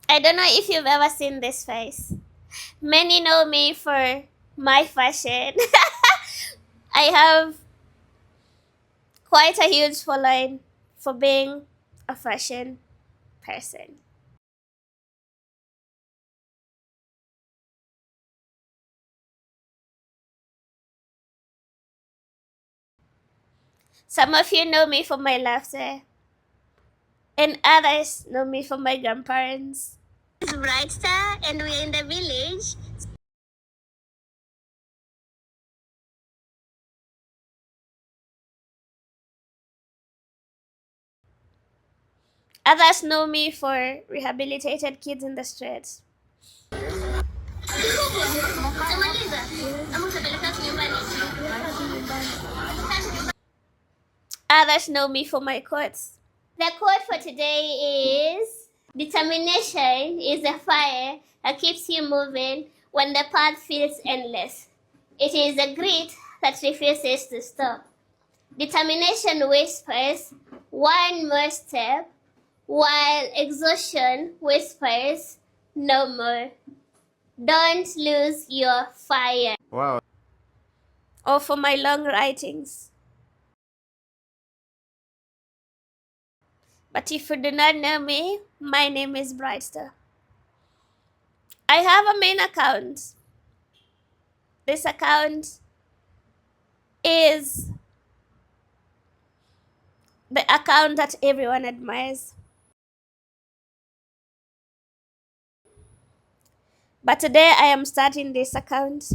I don't know if you've ever seen this face. Many know me for my fashion. I have quite a huge following for being a fashion person. Some of you know me for my laughter, and others know me for my grandparents. It's Brightstar, and we're in the village. Others know me for rehabilitated kids in the streets. Others know me for my quotes. The quote for today is: determination is a fire that keeps you moving when the path feels endless. It is the grit that refuses to stop. Determination whispers, one more step, while exhaustion whispers, no more. Don't lose your fire. Wow. Or for my long writings. But if you do not know me, my name is Brightstar. I have a main account. This account is the account that everyone admires. But today I am starting this account.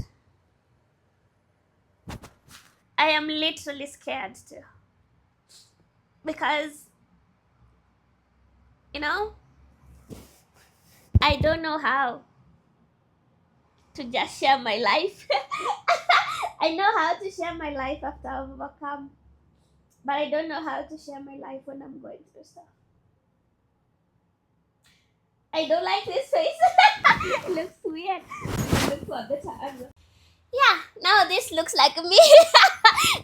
I am literally scared too. Because, you know, I don't know how to just share my life. I know how to share my life after I've overcome, but I don't know how to share my life when I'm going through stuff. I don't like this face. It looks weird. Look for a better angle. Yeah, now this looks like me.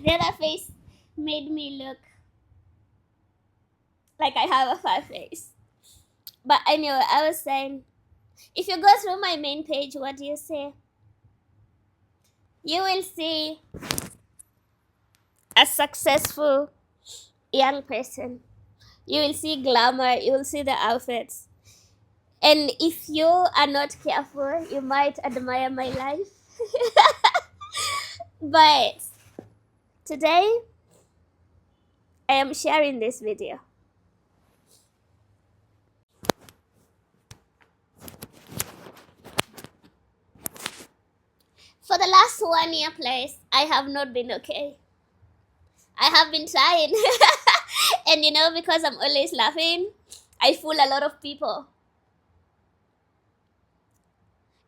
The other face made me look like I have a fat face. But anyway, I was saying, if you go through my main page, what do you see? You will see a successful young person. You will see glamour, you will see the outfits. And if you are not careful, you might admire my life. But today, I am sharing this video. For the last 1 year plus, I have not been okay. I have been trying. And you know, because I'm always laughing, I fool a lot of people.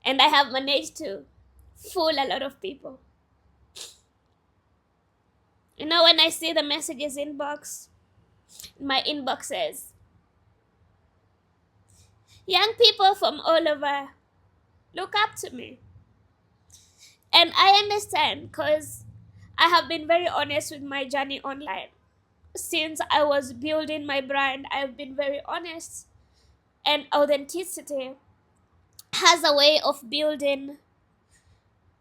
And I have managed to fool a lot of people. You know, when I see the messages inbox, my inboxes, young people from all over look up to me. And I understand because I have been very honest with my journey online. Since I was building my brand, I've been very honest. And authenticity has a way of building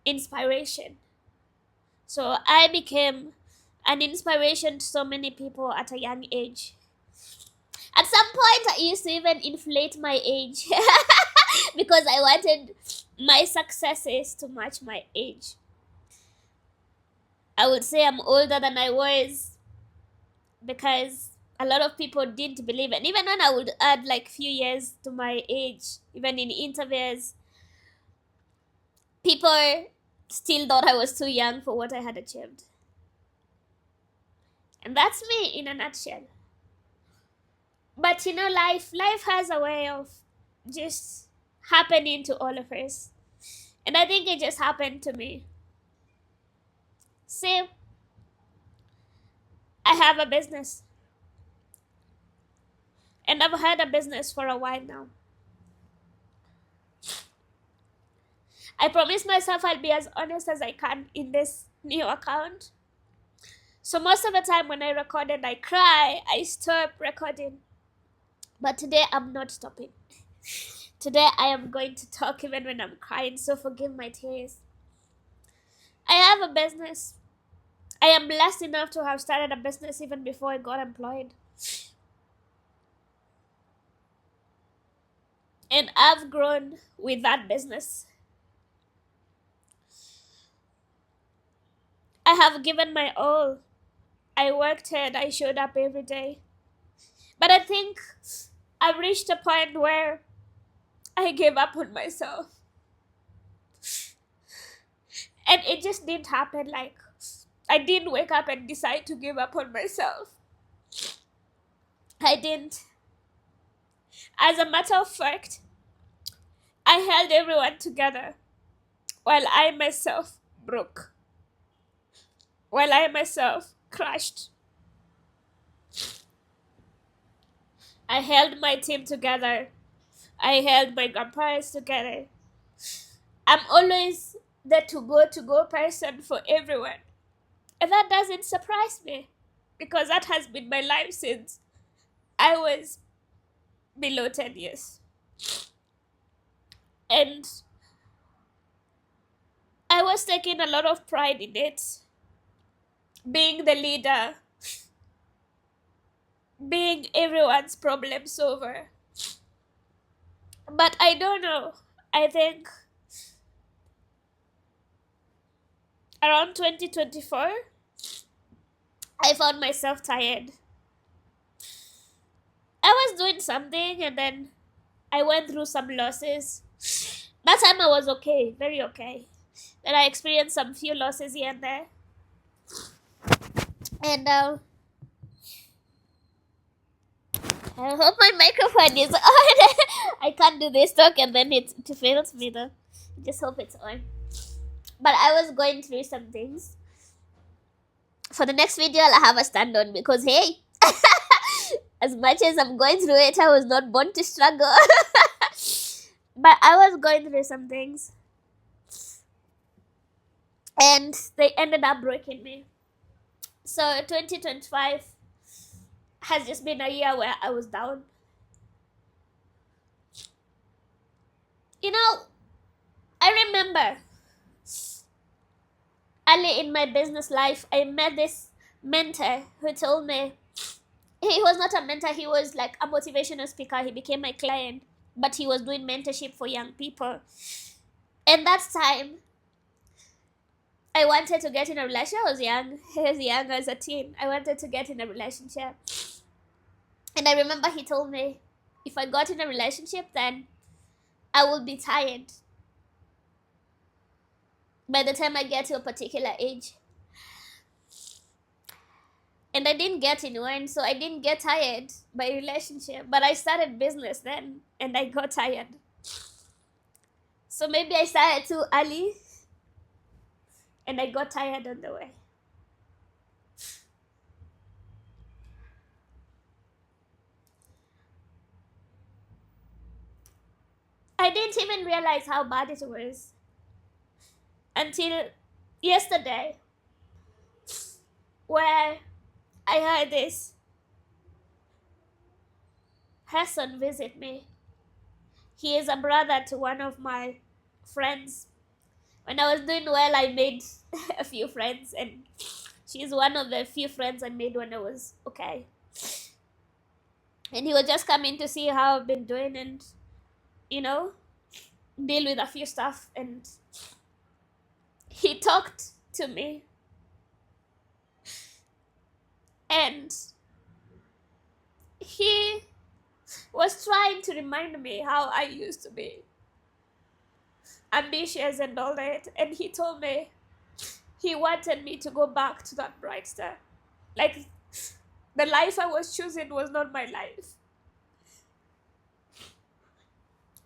inspiration. So I became an inspiration to so many people at a young age. At some point, I used to even inflate my age because I wanted my successes to match my age. I would say I'm older than I was because a lot of people didn't believe it. Even when I would add like few years to my age, even in interviews, people still thought I was too young for what I had achieved. And that's me in a nutshell. But you know, life has a way of just happening to all of us. And I think it just happened to me. See, I have a business. And I've had a business for a while now. I promised myself I'll be as honest as I can in this new account. So most of the time when I record and I cry, I stop recording. But today I'm not stopping. Today I am going to talk even when I'm crying, so forgive my tears. I have a business. I am blessed enough to have started a business even before I got employed. And I've grown with that business. I have given my all. I worked hard, I showed up every day. But I think I've reached a point where I gave up on myself. And it just didn't happen. Like, I didn't wake up and decide to give up on myself. I didn't. As a matter of fact, I held everyone together while I myself broke, while I myself crashed. I held my team together. I held my grandparents together. I'm always the to go person for everyone. And that doesn't surprise me because that has been my life since I was below 10 years. And I was taking a lot of pride in it. Being the leader, being everyone's problem solver. But I don't know. I think around 2024, I found myself tired. I was doing something and then I went through some losses. That time I was okay, very okay. Then I experienced some few losses here and there. And I hope my microphone is on. I can't do this talk and then it fails me though. Just hope it's on. But I was going through some things. For the next video, I'll have a stand on because hey, as much as I'm going through it, I was not born to struggle. But I was going through some things. And they ended up breaking me. So 2025 has just been a year where I was down. You know, I remember early in my business life, I met this mentor who told me, he was not a mentor, he was like a motivational speaker. He became my client, but he was doing mentorship for young people. And that time, I wanted to get in a relationship. I was young as a teen. I wanted to get in a relationship. And I remember he told me, if I got in a relationship, then I would be tired by the time I get to a particular age. And I didn't get in one, so I didn't get tired by relationship. But I started business then, and I got tired. So maybe I started too early, and I got tired on the way. I didn't even realize how bad it was until yesterday, where I had this person visit me. He is a brother to one of my friends. When I was doing well, I made a few friends, and she's one of the few friends I made when I was okay. And he was just coming to see how I've been doing and, you know, deal with a few stuff. And he talked to me. And he was trying to remind me how I used to be ambitious and all that. And he told me he wanted me to go back to that Brightstar. Like, the life I was choosing was not my life.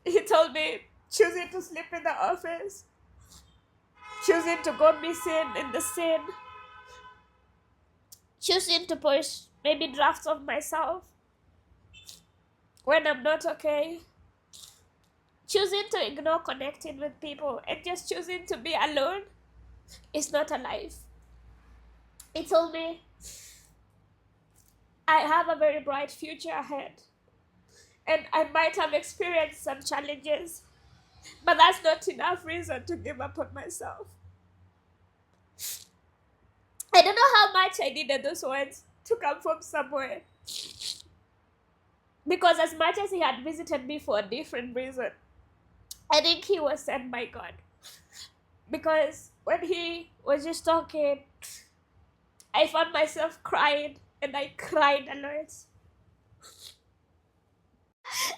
He told me choosing to sleep in the office, choosing to go missing in the scene, choosing to push maybe drafts of myself when I'm not okay, choosing to ignore connecting with people, and just choosing to be alone is not a life. He told me I have a very bright future ahead, And I might have experienced some challenges, but that's not enough reason to give up on myself. I don't know how much I needed those words to come from somewhere. Because as much as he had visited me for a different reason, I think he was sent by God. Because when he was just talking, I found myself crying, and I cried a lot.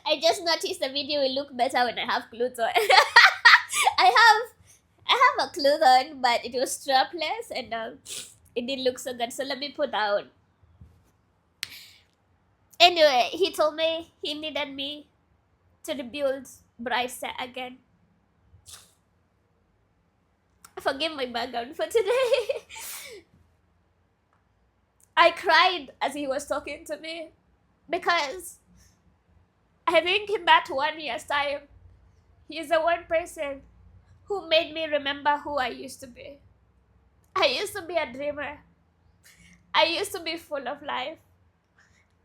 I just noticed the video will look better when I have clothes on. I have I have a clothes on, but it was strapless and it didn't look so good. So let me put that on. Anyway, he told me he needed me to rebuild Brightstar again. Forgive my background for today. I cried as he was talking to me because I think in that 1 year's time, he is the one person who made me remember who I used to be. I used to be a dreamer. I used to be full of life.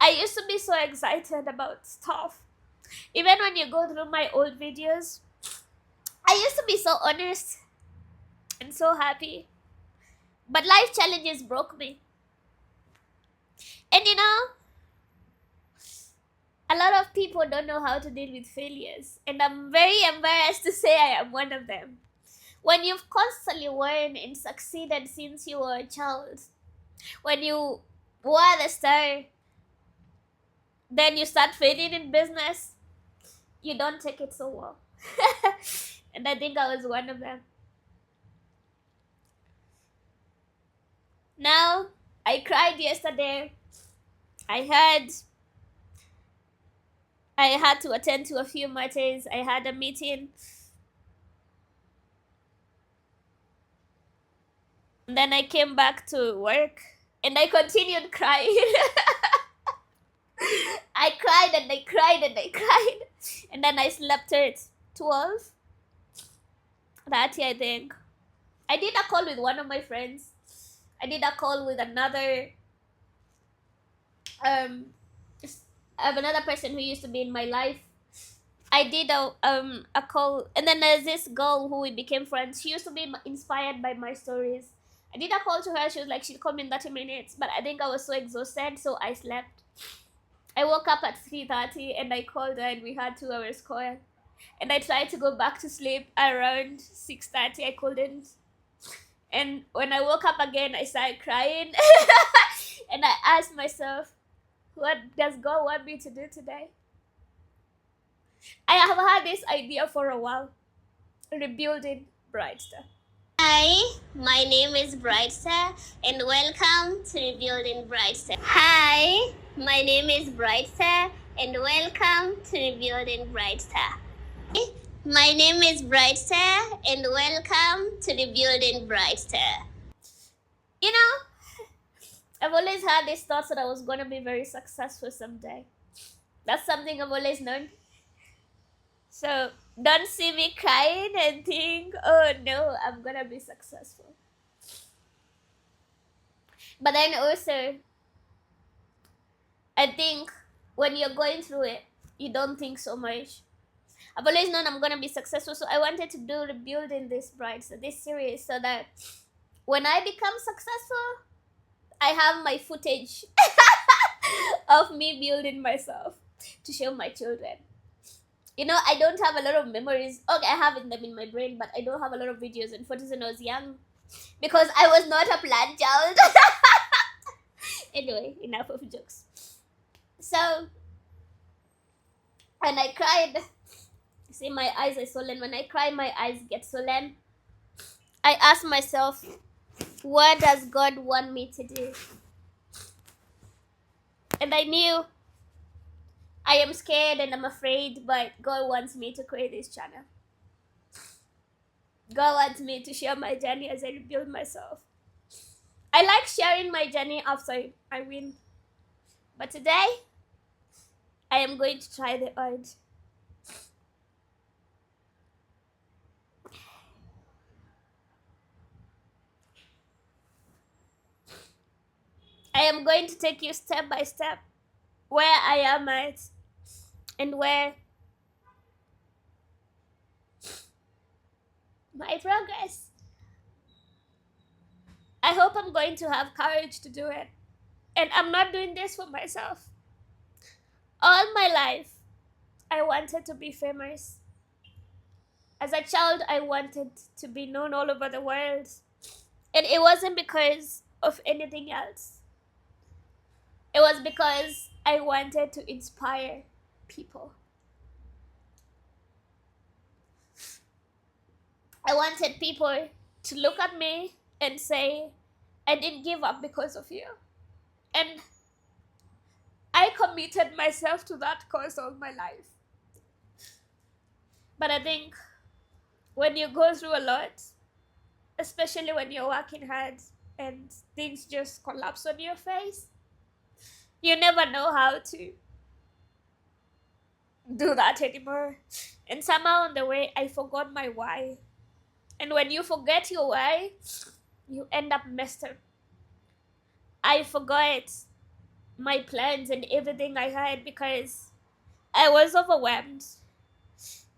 I used to be so excited about stuff. Even when you go through my old videos, I used to be so honest and so happy. But life challenges broke me. And you know, a lot of people don't know how to deal with failures. And I'm very embarrassed to say I am one of them. When you've constantly won and succeeded since you were a child, when you were the star, then you start failing in business, you don't take it so well. And I think I was one of them. Now, I cried yesterday. I had to attend to a few matters. I had a meeting. And then I came back to work and I continued crying. I cried and I cried and I cried. And then I slept at 12. That I think. I did a call with one of my friends. I did a call with another um I have another person who used to be in my life. I did a call, and then there's this girl who we became friends. She used to be inspired by my stories. I did a call to her. She was like she'd come in 30 minutes, but I think I was so exhausted, so I slept. I woke up at 3:30 and I called her, and we had 2 hours call. And I tried to go back to sleep around 6:30. I couldn't. And when I woke up again, I started crying, and I asked myself, "What does God want me to do today?" I have had this idea for a while, rebuilding Brightstar. Hi, my name is Brightstar, and welcome to Rebuilding Brightstar. Hi, my name is Brightstar, and welcome to Rebuilding Brightstar. My name is Brightstar, and welcome to Rebuilding Brightstar. You know, I've always had these thoughts that I was going to be very successful someday. That's something I've always known. So don't see me crying and think, oh no, I'm gonna be successful. But then also, I think when you're going through it, you don't think so much. I've always known I'm gonna be successful, so I wanted to do rebuilding this this series, so that when I become successful, I have my footage of me building myself to show my children. You know, I don't have a lot of memories. Okay, I have them in my brain, but I don't have a lot of videos and photos when I was young because I was not a plant child. Anyway, enough of jokes. So, when I cried, see, my eyes are swollen. When I cry, my eyes get swollen. I ask myself, what does God want me to do? And I knew I am scared and I'm afraid, but God wants me to create this channel. God wants me to share my journey as I rebuild myself. I like sharing my journey after I win. But today, I am going to try the odds. I am going to take you step by step where I am at and where my progress. I hope I'm going to have courage to do it. And I'm not doing this for myself. All my life, I wanted to be famous. As a child, I wanted to be known all over the world. And it wasn't because of anything else. It was because I wanted to inspire people. I wanted people to look at me and say, I didn't give up because of you. And I committed myself to that cause all my life. But I think when you go through a lot, especially when you're working hard and things just collapse on your face, you never know how to do that anymore. And somehow on the way, I forgot my why. And when you forget your why, you end up messed up. I forgot my plans and everything I had because I was overwhelmed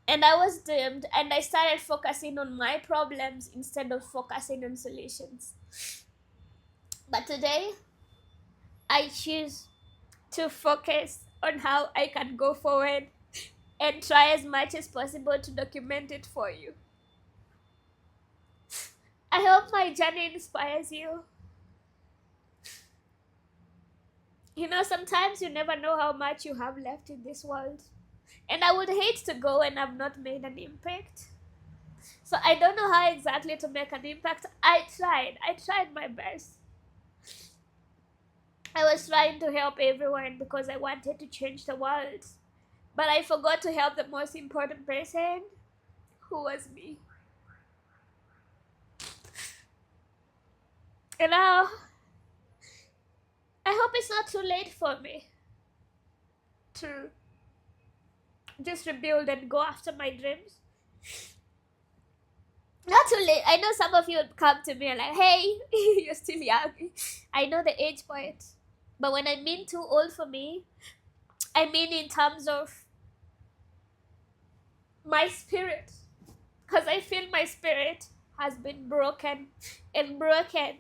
and I was doomed, and I started focusing on my problems instead of focusing on solutions. But today, I choose to focus on how I can go forward and try as much as possible to document it for you. I hope my journey inspires you. You know, sometimes you never know how much you have left in this world. And I would hate to go and have not made an impact. So I don't know how exactly to make an impact. I tried my best. I was trying to help everyone because I wanted to change the world. But I forgot to help the most important person, who was me. You know, I hope it's not too late for me to just rebuild and go after my dreams. Not too late. I know some of you would come to me and like, hey, you're still young. I know the age point. But when I mean too old for me, I mean in terms of my spirit. Because I feel my spirit has been broken and broken.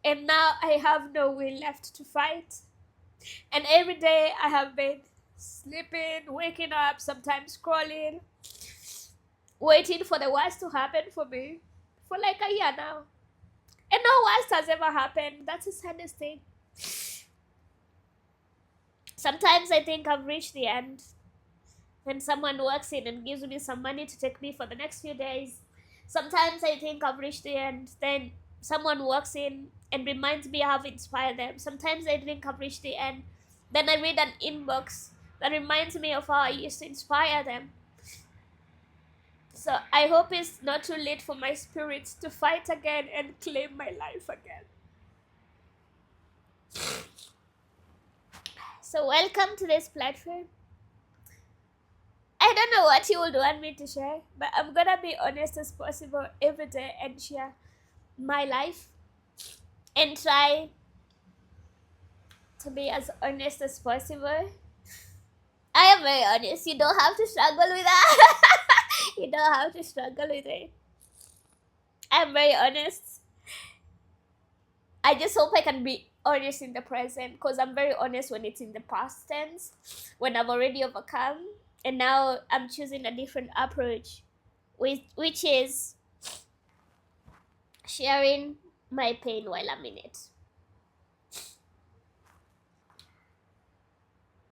And now I have no will left to fight. And every day I have been sleeping, waking up, sometimes scrolling, waiting for the worst to happen for me for like a year now. And no worst has ever happened. That's the saddest thing. Sometimes I think I've reached the end. When someone walks in and gives me some money to take me for the next few days. Sometimes I think I've reached the end. Then someone walks in and reminds me I have inspired them. Sometimes I think I've reached the end. Then I read an inbox that reminds me of how I used to inspire them. So I hope it's not too late for my spirits to fight again and claim my life again. So welcome to this platform. I don't know what you would want me to share, but I'm gonna be honest as possible every day and share my life and try to be as honest as possible. I am very honest. You don't have to struggle with that. You don't have to struggle with it. I'm very honest. I just hope I can be honest in the present, because I'm very honest when it's in the past tense, when I've already overcome, and now I'm choosing a different approach, which is sharing my pain while I'm in it.